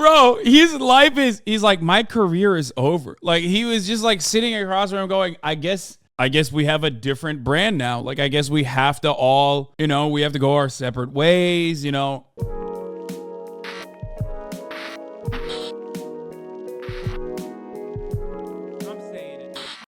Bro, his life he's like, my career is over. Like, he was just like sitting across from him going, I guess we have a different brand now. Like, I guess we have to all, we have to go our separate ways,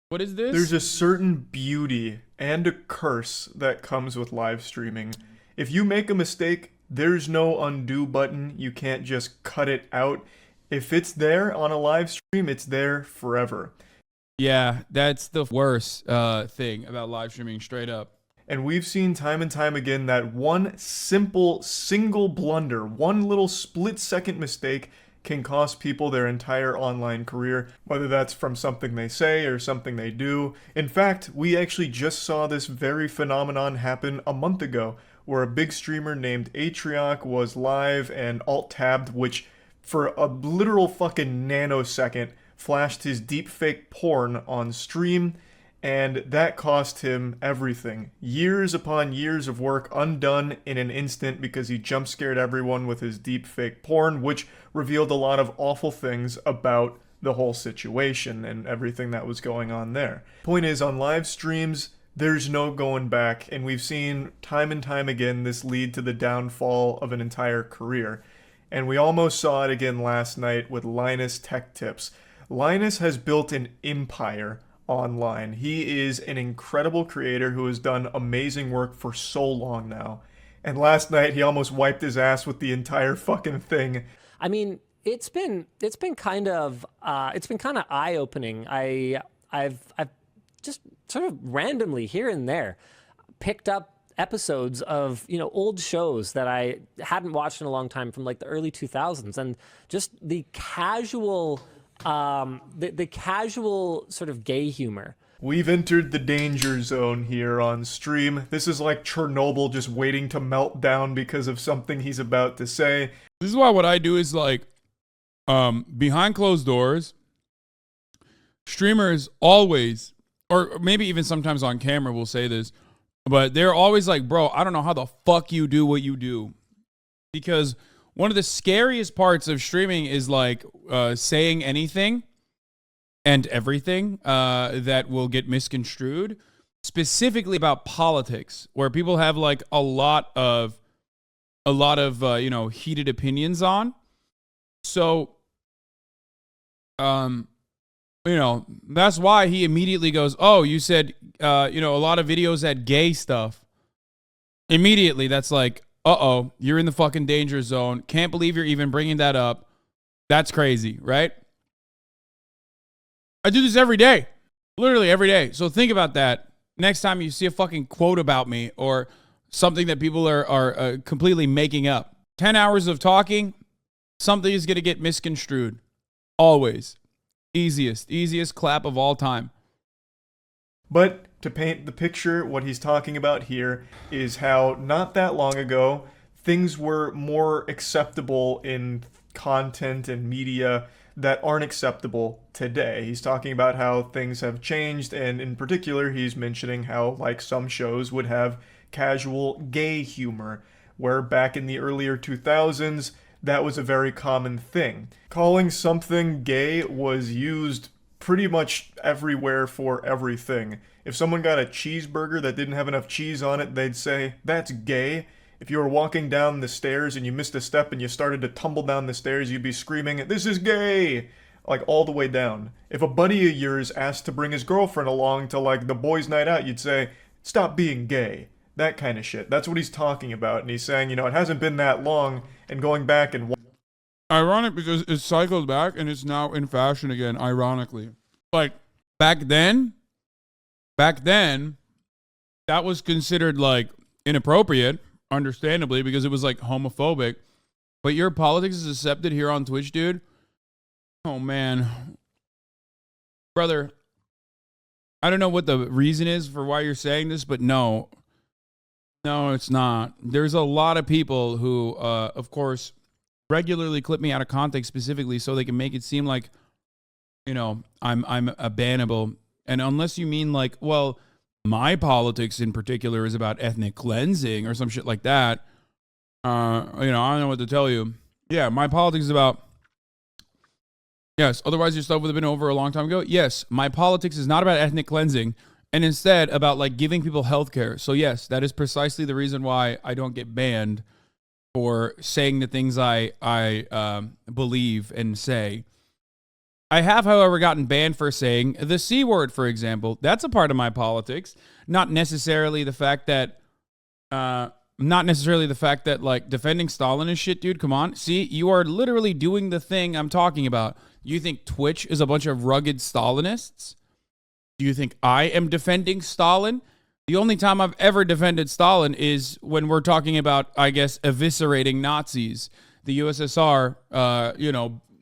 What is this? There's a certain beauty and a curse that comes with live streaming. If you make a mistake, there's no undo button. You can't just cut it out. If it's there on a live stream, it's there forever. Yeah, that's the worst thing about live streaming, straight up. And we've seen time and time again that one simple, single blunder, one little split-second mistake can cost people their entire online career, whether that's from something they say or something they do. In fact, we actually just saw this very phenomenon happen a month ago, where a big streamer named Atrioc was live and alt-tabbed, which for a literal fucking nanosecond flashed his deepfake porn on stream, and that cost him everything. Years upon years of work undone in an instant because he jump scared everyone with his deepfake porn, which revealed a lot of awful things about the whole situation and everything that was going on there. Point is, on live streams, there's no going back, and we've seen time and time again this lead to the downfall of an entire career. And we almost saw it again last night with LinusTechTips. Linus has built an empire online. He is an incredible creator who has done amazing work for so long now. And last night he almost wiped his ass with the entire fucking thing. I mean, it's been kind of eye-opening. I've just sort of randomly here and there picked up episodes of old shows that I hadn't watched in a long time from like the early 2000s, and just the casual the casual sort of gay humor. We've entered the danger zone here on stream. This is like Chernobyl just waiting to melt down because of something he's about to say. This is why what I do is like, behind closed doors, streamers always, or maybe even sometimes on camera will say this, but they're always like, bro, I don't know how the fuck you do what you do. Because one of the scariest parts of streaming is like saying anything and everything that will get misconstrued, specifically about politics, where people have like a lot of heated opinions on. So that's why he immediately goes, oh, you said a lot of videos had gay stuff. Immediately that's like, uh-oh, you're in the fucking danger zone. Can't believe you're even bringing that up. That's crazy, right? I do this every day. Literally every day. So think about that. Next time you see a fucking quote about me or something that people are completely making up. 10 hours of talking, something is going to get misconstrued. Always. Easiest clap of all time. But to paint the picture, what he's talking about here is how not that long ago, things were more acceptable in content and media that aren't acceptable today. He's talking about how things have changed, and in particular, he's mentioning how, like, some shows would have casual gay humor, where back in the earlier 2000s, that was a very common thing. Calling something gay was used pretty much everywhere for everything. If someone got a cheeseburger that didn't have enough cheese on it, they'd say, that's gay. If you were walking down the stairs and you missed a step and you started to tumble down the stairs, you'd be screaming, this is gay! Like, all the way down. If a buddy of yours asked to bring his girlfriend along to, like, the boys' night out, you'd say, stop being gay. That kind of shit. That's what he's talking about. And he's saying, it hasn't been that long, and going back and... Ironic because it's cycled back and it's now in fashion again, ironically. Like, back then, that was considered, like, inappropriate, understandably, because it was, like, homophobic. But your politics is accepted here on Twitch, dude? Oh, man. Brother, I don't know what the reason is for why you're saying this, but no. No, it's not. There's a lot of people who, of course, regularly clip me out of context specifically so they can make it seem like, I'm a bannable. And unless you mean like, well, my politics in particular is about ethnic cleansing or some shit like that, I don't know what to tell you. Yeah, my politics is about Yes. Otherwise, your stuff would have been over a long time ago. Yes. My politics is not about ethnic cleansing, and instead about like giving people health care. So yes, that is precisely the reason why I don't get banned for saying the things I believe and say. I have, however, gotten banned for saying the C word, for example. That's a part of my politics. Not necessarily the fact that like defending Stalin is shit, dude. Come on. See, you are literally doing the thing I'm talking about. You think Twitch is a bunch of rugged Stalinists? Do you think I am defending Stalin? The only time I've ever defended Stalin is when we're talking about, I guess, eviscerating Nazis. The USSR,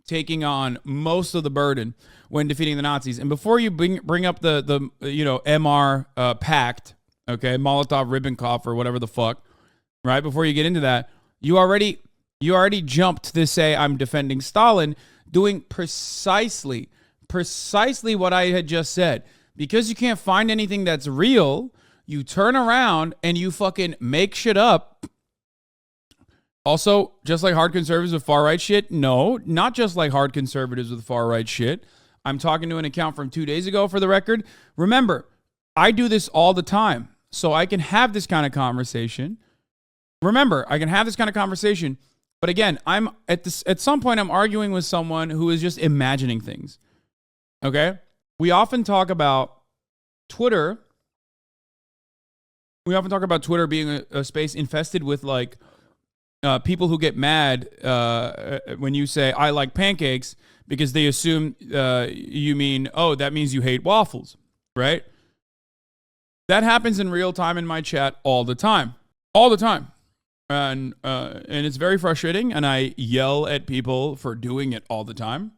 taking on most of the burden when defeating the Nazis. And before you bring up the MR pact, okay, Molotov-Ribbentrop or whatever the fuck, right? Before you get into that, you already jumped to say I'm defending Stalin, doing precisely what I had just said. Because you can't find anything that's real, you turn around and you fucking make shit up. Also, just like hard conservatives with far-right shit, no, not just like hard conservatives with far-right shit. I'm talking to an account from 2 days ago for the record. Remember, I do this all the time, so I can have this kind of conversation. Remember, I can have this kind of conversation, but again, I'm at some point I'm arguing with someone who is just imagining things. Okay? We often talk about Twitter. We often talk about Twitter being a space infested with like people who get mad when you say, I like pancakes, because they assume you mean, oh, that means you hate waffles, right? That happens in real time in my chat all the time. All the time. And it's very frustrating, and I yell at people for doing it all the time.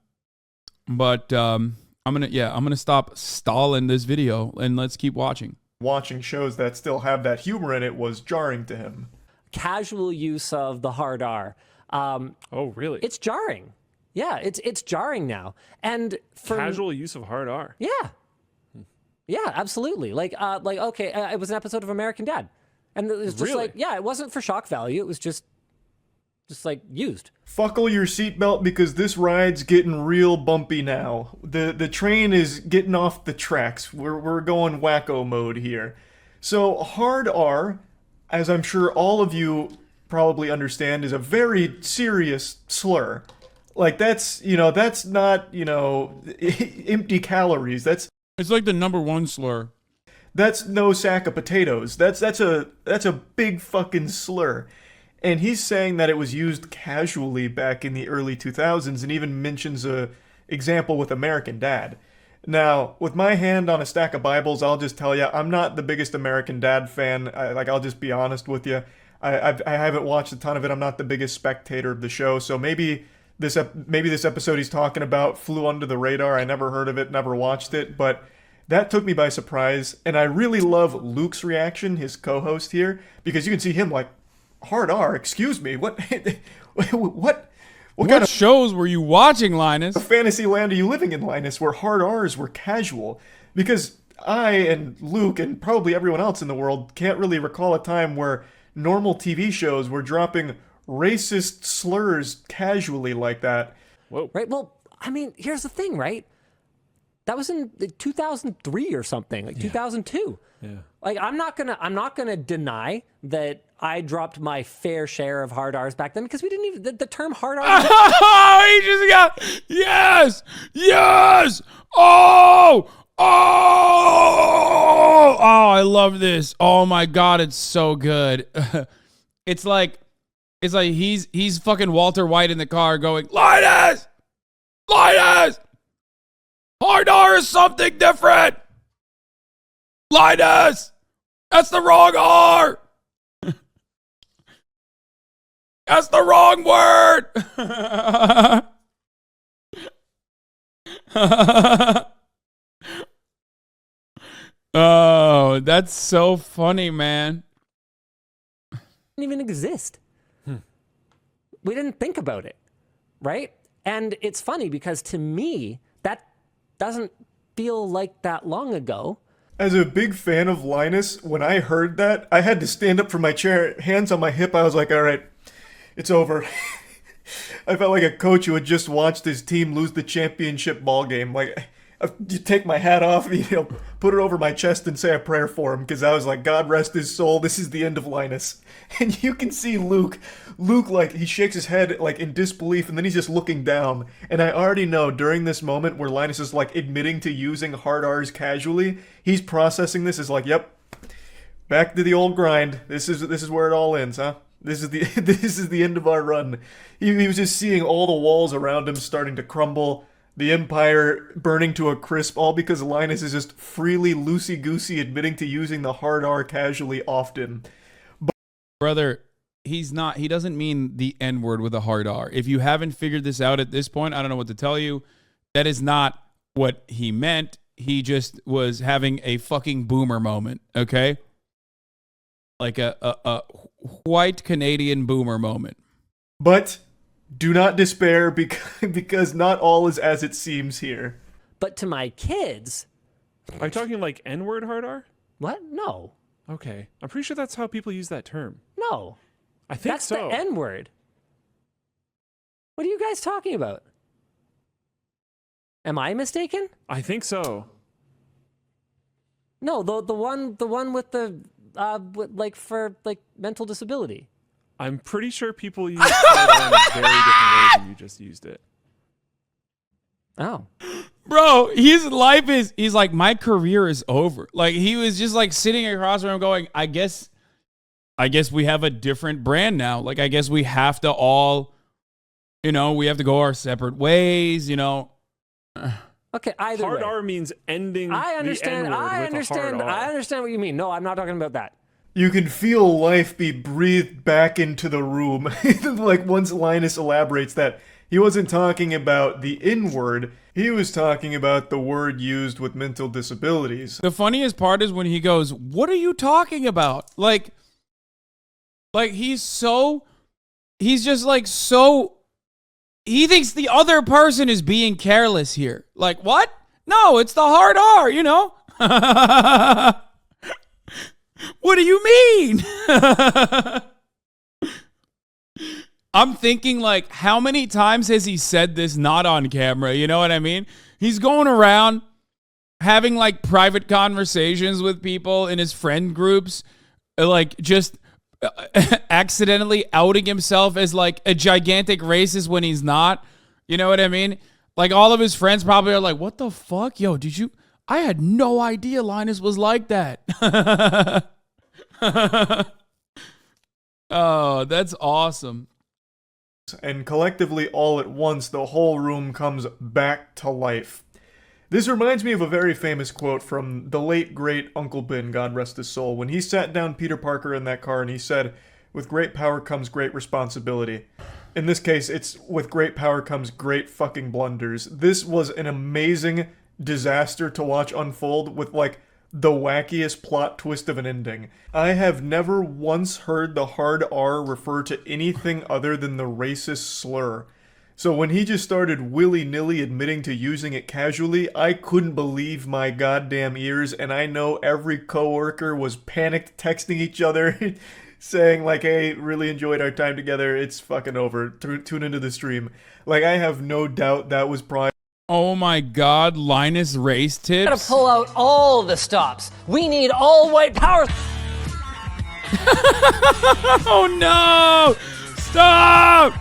But I'm gonna stop stalling this video, and let's keep watching. Watching shows that still have that humor in it was jarring to him. Casual use of the hard R. Oh, really? It's jarring. Yeah, it's jarring now. And for Casual use of hard R. Yeah. Yeah, absolutely. Like okay, it was an episode of American Dad. And it was just Really? like, yeah, it wasn't for shock value. It was just like used. Buckle your seatbelt because this ride's getting real bumpy now. The train is getting off the tracks. We're going wacko mode here. So hard R, as I'm sure all of you probably understand, is a very serious slur. Like that's not, empty calories. It's like the #1 slur. That's no sack of potatoes. That's a big fucking slur. And he's saying that it was used casually back in the early 2000s and even mentions a example with American Dad. Now, with my hand on a stack of Bibles, I'll just tell you, I'm not the biggest American Dad fan. I'll just be honest with you. I haven't watched a ton of it. I'm not the biggest spectator of the show. So maybe this episode he's talking about flew under the radar. I never heard of it, never watched it, but that took me by surprise. And I really love Luke's reaction, his co-host here, because you can see him like, hard R, excuse me, what What kind of shows were you watching, Linus? fantasy land are you living in, Linus, where hard R's were casual? Because I and Luke and probably everyone else in the world can't really recall a time where normal TV shows were dropping racist slurs casually like that. Whoa. Right? Well, I mean, here's the thing, right? That was in 2003 or something, like 2002. Yeah. Like I'm not gonna deny that I dropped my fair share of hard R's back then because we didn't even the term hard R. Oh, he just got yes. Oh, I love this. Oh my god, it's so good. It's like he's fucking Walter White in the car going, Linus, hard R is something different. Linus, that's the wrong R. That's the wrong word. Oh, that's so funny, man. Didn't even exist. We didn't think about it, right? And it's funny because to me, that doesn't feel like that long ago. As a big fan of Linus, when I heard that, I had to stand up from my chair, hands on my hip. I was like, all right, it's over. I felt like a coach who had just watched his team lose the championship ball game. Like, you take my hat off, put it over my chest and say a prayer for him, because I was like, God rest his soul, this is the end of Linus. And you can see Luke, like, he shakes his head, like, in disbelief, and then he's just looking down. And I already know, during this moment where Linus is, like, admitting to using hard R's casually, he's processing this as like, yep, back to the old grind. This is where it all ends, huh? This is the end of our run. He was just seeing all the walls around him starting to crumble, the empire burning to a crisp, all because Linus is just freely loosey-goosey admitting to using the hard R casually often. Brother, he doesn't mean the N-word with a hard R. If you haven't figured this out at this point, I don't know what to tell you. That is not what he meant. He just was having a fucking boomer moment, okay? Like a white Canadian boomer moment. But do not despair, because not all is as it seems here. But to my kids, Are you talking like N-word hard R? what? No, Okay. I'm pretty sure that's how people use that term. no. I think That's so. the N word. What are you guys talking about? Am I mistaken? I think so. No, the one with the for mental disability. I'm pretty sure people use hard R in a very different way than you just used it. Oh. Bro, his life is, he's like, my career is over. Like, he was just like sitting across from him going, I guess we have a different brand now. Like, I guess we have to all, we have to go our separate ways, Okay, either Hard way. R means ending I understand. the N-word I with understand. a hard R. I understand what you mean. No, I'm not talking about that. You can feel life be breathed back into the room. Like, once Linus elaborates that he wasn't talking about the N-word, he was talking about the word used with mental disabilities. The funniest part is when he goes, what are you talking about? Like he's just like, so he thinks the other person is being careless here. Like, what? No, it's the hard R, What do you mean? I'm thinking, like, how many times has he said this not on camera? You know what I mean? He's going around having, like, private conversations with people in his friend groups, like, just accidentally outing himself as, like, a gigantic racist when he's not. You know what I mean? Like, all of his friends probably are like, what the fuck? Yo, I had no idea Linus was like that. Oh, that's awesome. And collectively, all at once, the whole room comes back to life. This reminds me of a very famous quote from the late, great Uncle Ben, God rest his soul, when he sat down Peter Parker in that car and he said, with great power comes great responsibility. In this case, it's with great power comes great fucking blunders. This was an amazing disaster to watch unfold with, like, the wackiest plot twist of an ending. I have never once heard the hard R refer to anything other than the racist slur. So when he just started willy-nilly admitting to using it casually, I couldn't believe my goddamn ears, and I know every coworker was panicked texting each other saying like, hey, really enjoyed our time together, it's fucking over, tune into the stream. Like, I have no doubt that was probably... Oh my God, Linus race tips. Gotta pull out all the stops. We need all white power. Oh no! Stop!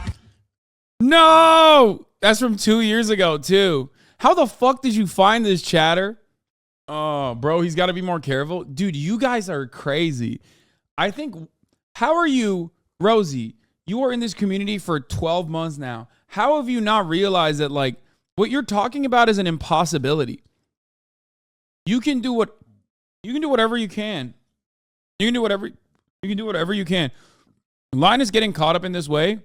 No! That's from 2 years ago too. How the fuck did you find this, chatter? Oh, bro, he's got to be more careful. Dude, you guys are crazy. I think, how are you, Rosie? You are in this community for 12 months now. How have you not realized that, like, what you're talking about is an impossibility? You can do whatever you can. You can do whatever you can. Linus getting caught up in this way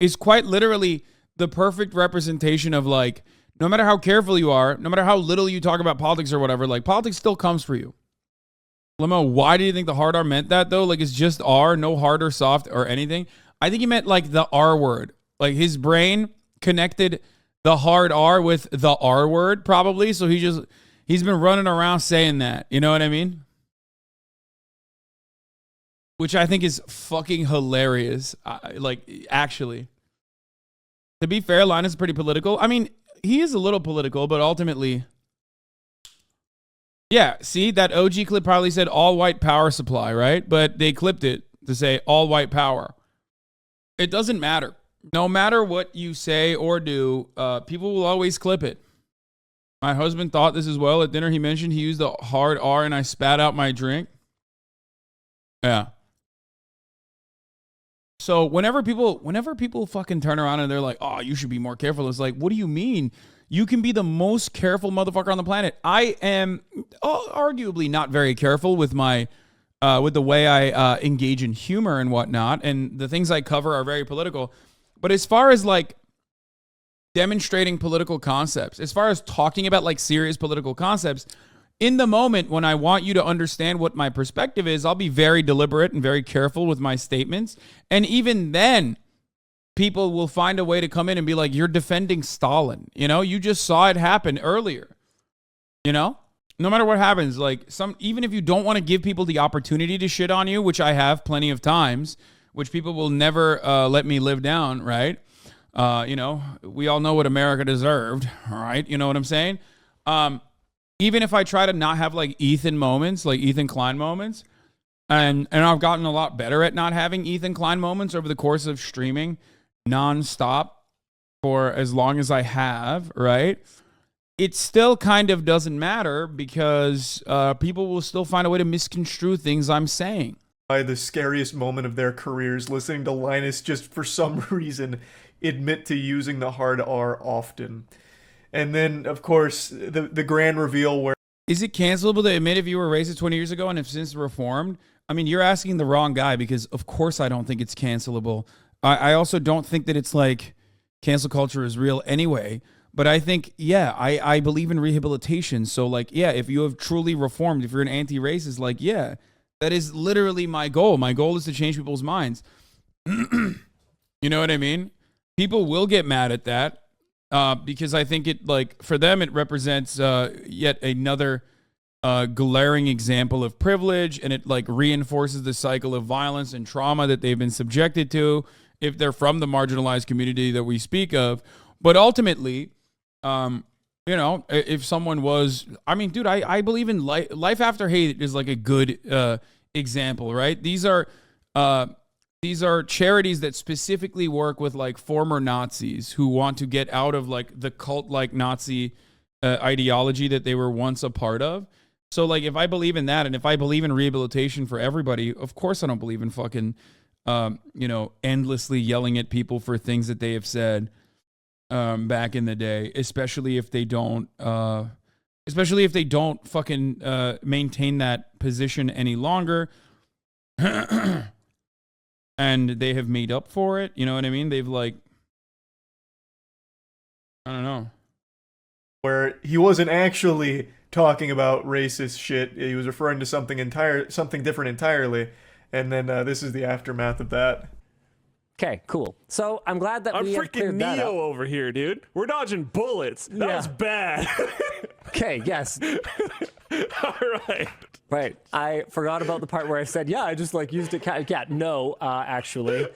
is quite literally the perfect representation of, like, no matter how careful you are, no matter how little you talk about politics or whatever, like, politics still comes for you. Limo, why do you think the hard R meant that, though? Like, it's just R, no hard or soft or anything. I think he meant, like, the R word. Like, his brain connected the hard R with the R word, probably. So he's been running around saying that. You know what I mean? Which I think is fucking hilarious. Like, actually. To be fair, Linus is pretty political. I mean, he is a little political, but ultimately, yeah. See, that OG clip probably said all white power supply, right? But they clipped it to say all white power. It doesn't matter. No matter what you say or do, people will always clip it. My husband thought this as well. At dinner, he mentioned he used the hard R and I spat out my drink. Yeah. So whenever people fucking turn around and they're like, oh, you should be more careful. It's like, what do you mean? You can be the most careful motherfucker on the planet. I am arguably not very careful with my, with the way I engage in humor and whatnot. And the things I cover are very political. But as far as like demonstrating political concepts, as far as talking about like serious political concepts, in the moment when I want you to understand what my perspective is, I'll be very deliberate and very careful with my statements. And even then, people will find a way to come in and be like, you're defending Stalin. You know, you just saw it happen earlier. You know, no matter what happens, like even if you don't want to give people the opportunity to shit on you, which I have plenty of times, which people will never let me live down, right? You know, we all know what America deserved, all right? You know what I'm saying? Even if I try to not have like Ethan moments, like Ethan Klein moments, and I've gotten a lot better at not having Ethan Klein moments over the course of streaming nonstop for as long as I have, right? It still kind of doesn't matter because people will still find a way to misconstrue things I'm saying. By the scariest moment of their careers, listening to Linus just for some reason admit to using the hard R often. And then, of course, the grand reveal where... Is it cancelable to admit if you were racist 20 years ago and have since reformed? I mean, you're asking the wrong guy because, of course, I don't think it's cancelable. I also don't think that it's like cancel culture is real anyway. But I think, yeah, I believe in rehabilitation. So, like, yeah, if you have truly reformed, if you're an anti-racist, like, yeah, that is literally my goal. My goal is to change people's minds. You know what I mean? People will get mad at that. Because I think it, like, for them, it represents yet another glaring example of privilege, and it, like, reinforces the cycle of violence and trauma that they've been subjected to if they're from the marginalized community that we speak of. But ultimately, you know, if someone was, I mean, dude, I believe in life after hate is, like, a good example, right? These are charities that specifically work with like former Nazis who want to get out of like the cult-like Nazi ideology that they were once a part of. So like if I believe in that and if I believe in rehabilitation for everybody, of course I don't believe in fucking, you know, endlessly yelling at people for things that they have said back in the day, especially if they don't fucking maintain that position any longer. And they have made up for it. You know what I mean? They've like, I don't know. Where he wasn't actually talking about racist shit. He was referring to something different entirely. And then this is the aftermath of that. Okay, cool. So I'm glad that I'm we have freaking cleared that up. Neo over here, dude. We're dodging bullets. That was bad. Okay, yes. All right. Right. I forgot about the part where I said, yeah, I just like used it. Yeah, no, actually.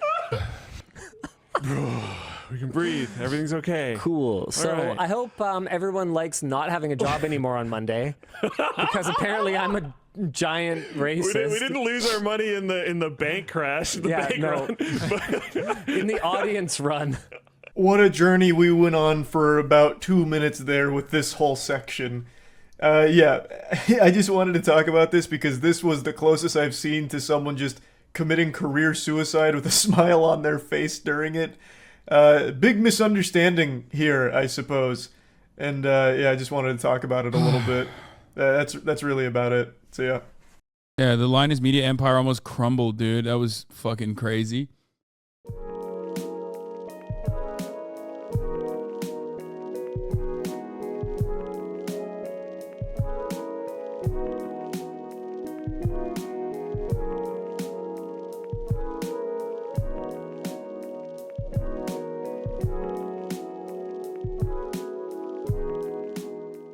We can breathe. Everything's okay. Cool. So right. I hope everyone likes not having a job anymore on Monday, because apparently I'm a giant racist. We didn't lose our money in the bank crash. The bank run. In the audience run. What a journey we went on for about 2 minutes there with this whole section. Yeah, I just wanted to talk about this because this was the closest I've seen to someone just committing career suicide with a smile on their face during it. Big misunderstanding here, I suppose. And yeah, I just wanted to talk about it a little bit. That's really about it. So yeah. Yeah, the Linus media empire almost crumbled, dude. That was fucking crazy.